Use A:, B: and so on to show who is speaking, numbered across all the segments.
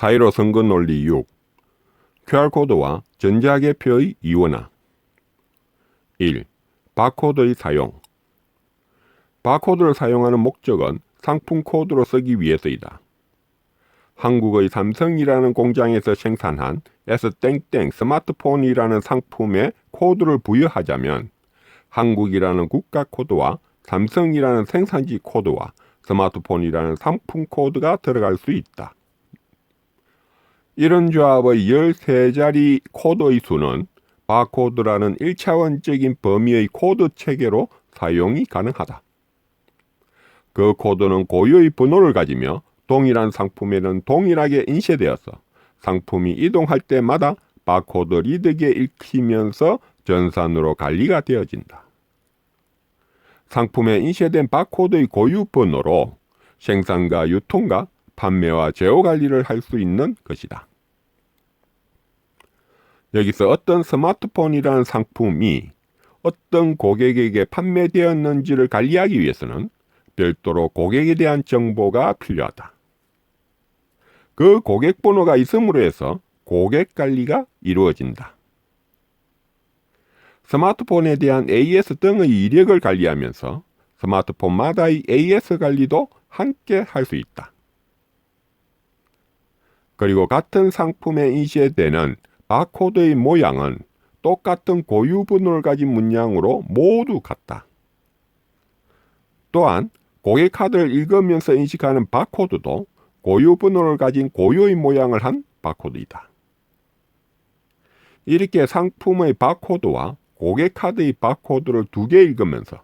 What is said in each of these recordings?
A: 4.15 선거 논리 6. QR코드와 전자계표의 이원화. 1. 바코드의 사용. 바코드를 사용하는 목적은 상품 코드로 쓰기 위해서이다. 한국의 삼성이라는 공장에서 생산한 S땡땡 스마트폰이라는 상품에 코드를 부여하자면 한국이라는 국가 코드와 삼성이라는 생산지 코드와 스마트폰이라는 상품 코드가 들어갈 수 있다. 이런 조합의 13자리 코드의 수는 바코드라는 1차원적인 범위의 코드 체계로 사용이 가능하다. 그 코드는 고유의 번호를 가지며 동일한 상품에는 동일하게 인쇄되어서 상품이 이동할 때마다 바코드 리드기에 읽히면서 전산으로 관리가 되어진다. 상품에 인쇄된 바코드의 고유 번호로 생산과 유통과 판매와 제휴 관리를 할 수 있는 것이다. 여기서 어떤 스마트폰이라는 상품이 어떤 고객에게 판매되었는지를 관리하기 위해서는 별도로 고객에 대한 정보가 필요하다. 그 고객 번호가 있음으로 해서 고객 관리가 이루어진다. 스마트폰에 대한 AS 등의 이력을 관리하면서 스마트폰마다의 AS 관리도 함께 할 수 있다. 그리고 같은 상품에 인쇄되는 바코드의 모양은 똑같은 고유 번호를 가진 문양으로 모두 같다. 또한 고객 카드를 읽으면서 인식하는 바코드도 고유 번호를 가진 고유의 모양을 한 바코드이다. 이렇게 상품의 바코드와 고객 카드의 바코드를 두 개 읽으면서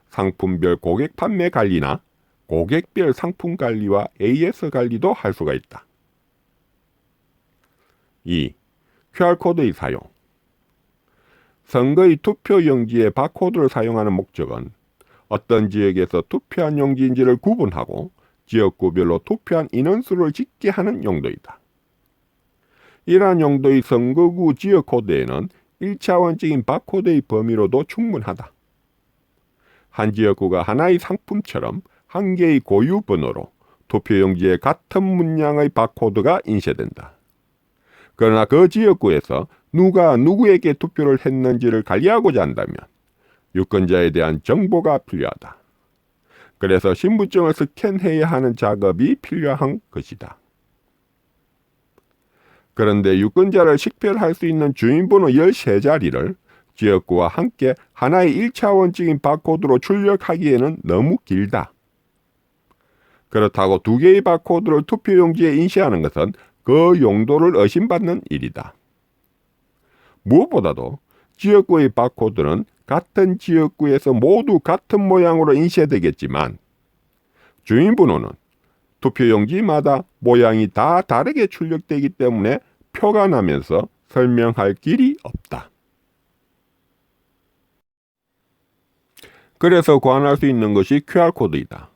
A: 상품별 고객 판매 관리나 고객별 상품 관리와 AS 관리도 할 수가 있다. 2. QR코드의 사용. 선거의 투표 용지에 바코드를 사용하는 목적은 어떤 지역에서 투표한 용지인지를 구분하고 지역구별로 투표한 인원수를 집계 하는 용도이다. 이러한 용도의 선거구 지역코드에는 1차원적인 바코드의 범위로도 충분하다. 한 지역구가 하나의 상품처럼 한 개의 고유 번호로 투표용지에 같은 문양의 바코드가 인쇄된다. 그러나 그 지역구에서 누가 누구에게 투표를 했는지를 관리하고자 한다면 유권자에 대한 정보가 필요하다. 그래서 신분증을 스캔해야 하는 작업이 필요한 것이다. 그런데 유권자를 식별할 수 있는 주민번호 13자리를 지역구와 함께 하나의 1차원적인 바코드로 출력하기에는 너무 길다. 그렇다고 두 개의 바코드를 투표용지에 인쇄하는 것은 그 용도를 의심받는 일이다. 무엇보다도 지역구의 바코드는 같은 지역구에서 모두 같은 모양으로 인쇄되겠지만 주민번호는 투표용지마다 모양이 다 다르게 출력되기 때문에 표가 나면서 설명할 길이 없다. 그래서 구현할 수 있는 것이 QR코드이다.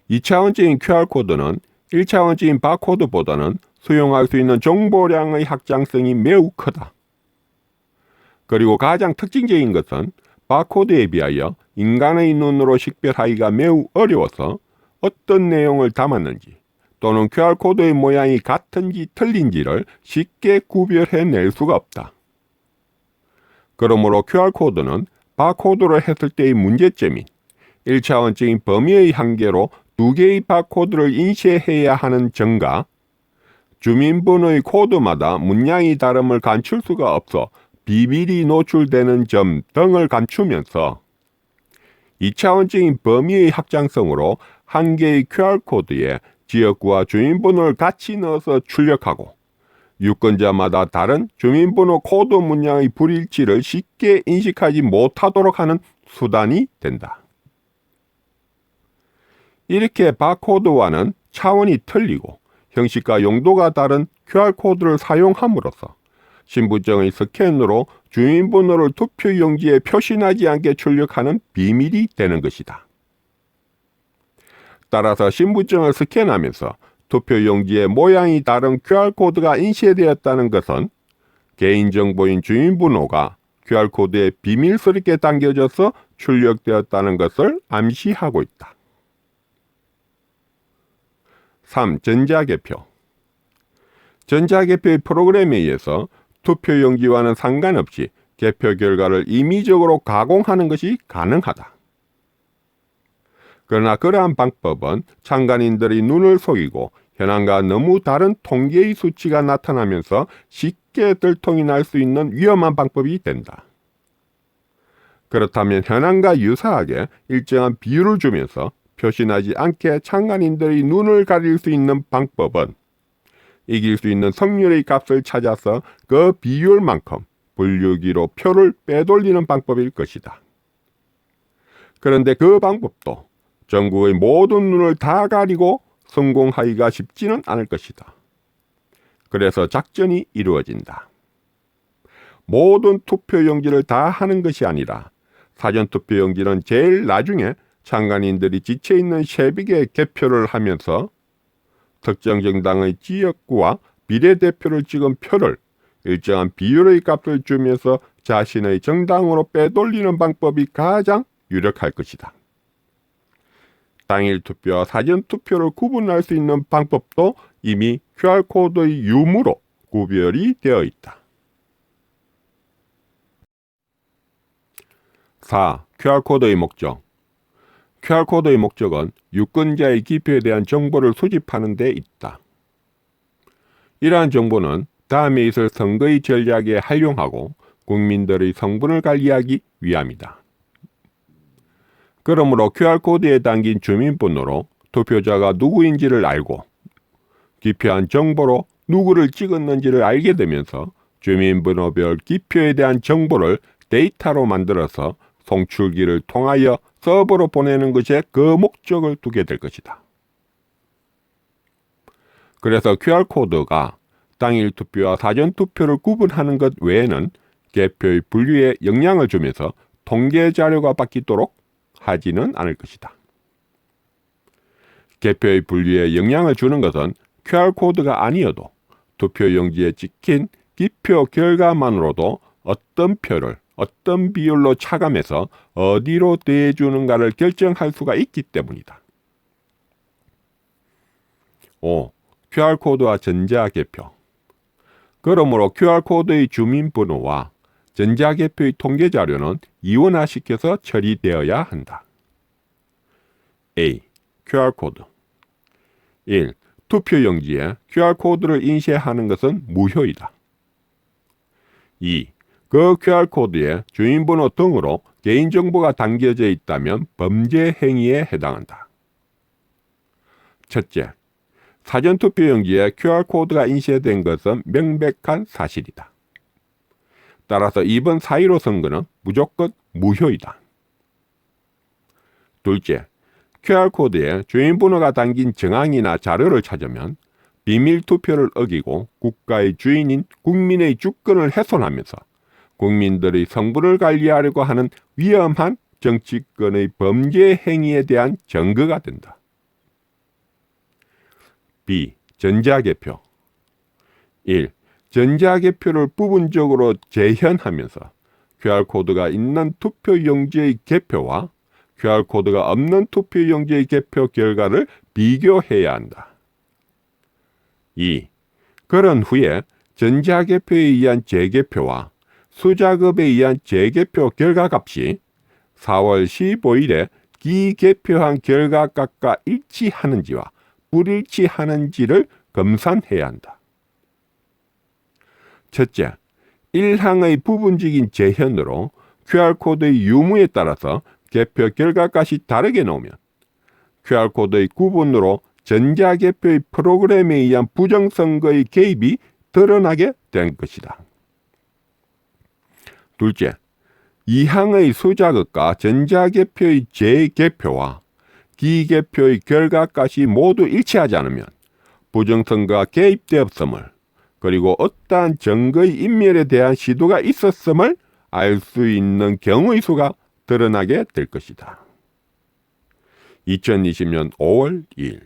A: 2차원적인 QR코드는 1차원적인 바코드보다는 수용할 수 있는 정보량의 확장성이 매우 크다. 그리고 가장 특징적인 것은 바코드에 비하여 인간의 눈으로 식별하기가 매우 어려워서 어떤 내용을 담았는지 또는 QR코드의 모양이 같은지 틀린지를 쉽게 구별해낼 수가 없다. 그러므로 QR코드는 바코드를 했을 때의 문제점인 1차원적인 범위의 한계로 두 개의 바코드를 인쇄해야 하는 점과 주민번호의 코드마다 문양이 다름을 감출 수가 없어 비밀이 노출되는 점 등을 감추면서 2차원적인 범위의 확장성으로 한 개의 QR코드에 지역구와 주민번호를 같이 넣어서 출력하고 유권자마다 다른 주민번호 코드 문양의 불일치를 쉽게 인식하지 못하도록 하는 수단이 된다. 이렇게 바코드와는 차원이 틀리고 형식과 용도가 다른 QR코드를 사용함으로써 신분증의 스캔으로 주민번호를 투표용지에 표시나지 않게 출력하는 비밀이 되는 것이다. 따라서 신분증을 스캔하면서 투표용지의 모양이 다른 QR코드가 인쇄되었다는 것은 개인정보인 주민번호가 QR코드에 비밀스럽게 담겨져서 출력되었다는 것을 암시하고 있다. 3. 전자개표. 전자개표의 프로그램에 의해서 투표용지와는 상관없이 개표 결과를 임의적으로 가공하는 것이 가능하다. 그러나 그러한 방법은 참관인들의 눈을 속이고 현황과 너무 다른 통계의 수치가 나타나면서 쉽게 들통이 날 수 있는 위험한 방법이 된다. 그렇다면 현황과 유사하게 일정한 비율을 주면서 표시나지 않게 참관인들의 눈을 가릴 수 있는 방법은 이길 수 있는 성률의 값을 찾아서 그 비율만큼 분류기로 표를 빼돌리는 방법일 것이다. 그런데 그 방법도 전국의 모든 눈을 다 가리고 성공하기가 쉽지는 않을 것이다. 그래서 작전이 이루어진다. 모든 투표용지를 다 하는 것이 아니라 사전투표용지는 제일 나중에 참관인들이 지쳐있는 새벽에 개표를 하면서 특정 정당의 지역구와 비례대표를 찍은 표를 일정한 비율의 값을 주면서 자신의 정당으로 빼돌리는 방법이 가장 유력할 것이다. 당일 투표와 사전 투표를 구분할 수 있는 방법도 이미 QR코드의 유무로 구별이 되어 있다. 4. QR코드의 목적. QR코드의 목적은 유권자의 기표에 대한 정보를 수집하는 데 있다. 이러한 정보는 다음에 있을 선거의 전략에 활용하고 국민들의 성분을 관리하기 위함이다. 그러므로 QR코드에 담긴 주민번호로 투표자가 누구인지를 알고 기표한 정보로 누구를 찍었는지를 알게 되면서 주민번호별 기표에 대한 정보를 데이터로 만들어서 송출기를 통하여 서버로 보내는 것에 그 목적을 두게 될 것이다. 그래서 QR코드가 당일 투표와 사전 투표를 구분하는 것 외에는 개표의 분류에 영향을 주면서 통계 자료가 바뀌도록 하지는 않을 것이다. 개표의 분류에 영향을 주는 것은 QR코드가 아니어도 투표용지에 찍힌 기표 결과만으로도 어떤 표를 어떤 비율로 차감해서 어디로 대주는가를 결정할 수가 있기 때문이다. 5. QR코드와 전자개표. 그러므로 QR코드의 주민번호와 전자개표의 통계자료는 이원화시켜서 처리되어야 한다. A. QR코드. 1. 투표용지에 QR코드를 인쇄하는 것은 무효이다. 2. 그 QR코드에 주민번호 등으로 개인정보가 담겨져 있다면 범죄 행위에 해당한다. 첫째, 사전투표용지에 QR코드가 인쇄된 것은 명백한 사실이다. 따라서 이번 4.15 선거는 무조건 무효이다. 둘째, QR코드에 주민번호가 담긴 정황이나 자료를 찾으면 비밀투표를 어기고 국가의 주인인 국민의 주권을 훼손하면서 국민들의 성분을 관리하려고 하는 위험한 정치권의 범죄 행위에 대한 증거가 된다. B. 전자개표. 1. 전자개표를 부분적으로 재현하면서 QR코드가 있는 투표용지의 개표와 QR코드가 없는 투표용지의 개표 결과를 비교해야 한다. 2. 그런 후에 전자개표에 의한 재개표와 수작업에 의한 재개표 결과값이 4월 15일에 기개표한 결과값과 일치하는지와 불일치하는지를 검산해야 한다. 첫째, 1항의 부분적인 재현으로 QR코드의 유무에 따라서 개표 결과값이 다르게 나오면 QR코드의 구분으로 전자개표의 프로그램에 의한 부정선거의 개입이 드러나게 된 것이다. 둘째, 2항의 수작업과 전자개표의 재개표와 기개표의 결과값이 모두 일치하지 않으면 부정선거가 개입되었음을 그리고 어떠한 증거의 인멸에 대한 시도가 있었음을 알 수 있는 경우의 수가 드러나게 될 것이다. 2020년 5월 2일